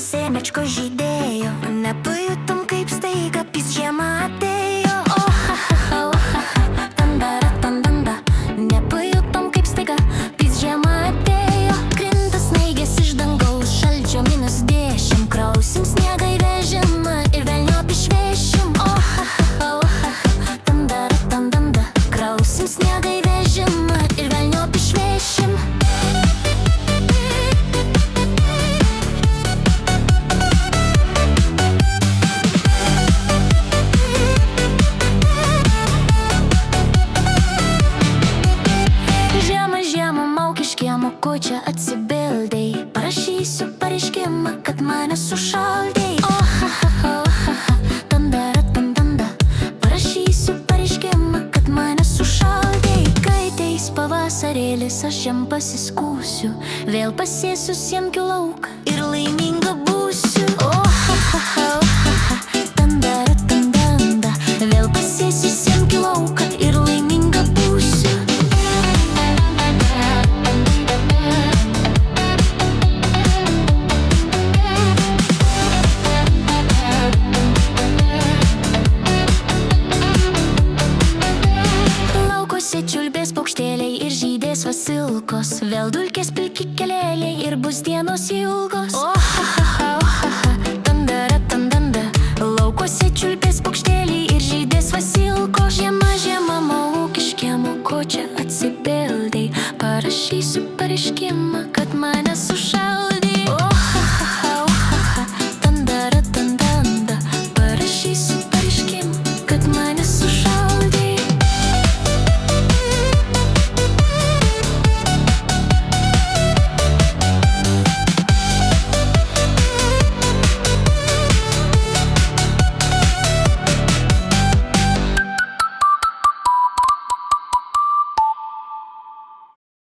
Sėmečko žydėjo, nepajutom kaip staiga pys žiema atėjo. O ha ha ha, o ha ha, tandara tandanda. Nepajutom kaip staiga pys žiema atėjo. Krinta snaigės iš dangaus, šalčio -10. Krausim sniegą į vežimą ir velniop išvešim. O ha ha, o ha ha, tandara tandanda. Krausim sniegą į vežimą ir velniop išvešim. Ko čia atsibildai? Parašysiu pareiškimą, kad mane sušaldai. O ha ha ha, o ha ha, tandara tandanda. Parašysiu pareiškimą, kad mane sušaldai. Kai ateis pavasarėlis, aš jam pasiskųsiu. Vėl pasėsiu siemkių lauką ir laiminga būsiu. O ha ha ha, o ha ha, tandara tandanda. Vėl pasėsiu siemkių lauką ir laiminga būsiu. Čiulbės paukštėliai ir žydės vasilkos. Vėl dulkės pilki kelėliai ir bus dienos ilgos. O ha ha ha, o ha ha, tandara tandanda. Laukuose čiulbės paukštėliai ir žydės vasilkos. Žiema, žiema, ūkiškiemo, ko čia atsibildai? Parašysiu pareiškimą, kad mane sušaldai. O ha ha ha, o ha ha, tandara tandanda. Parašysiu pareiškimą, kad mane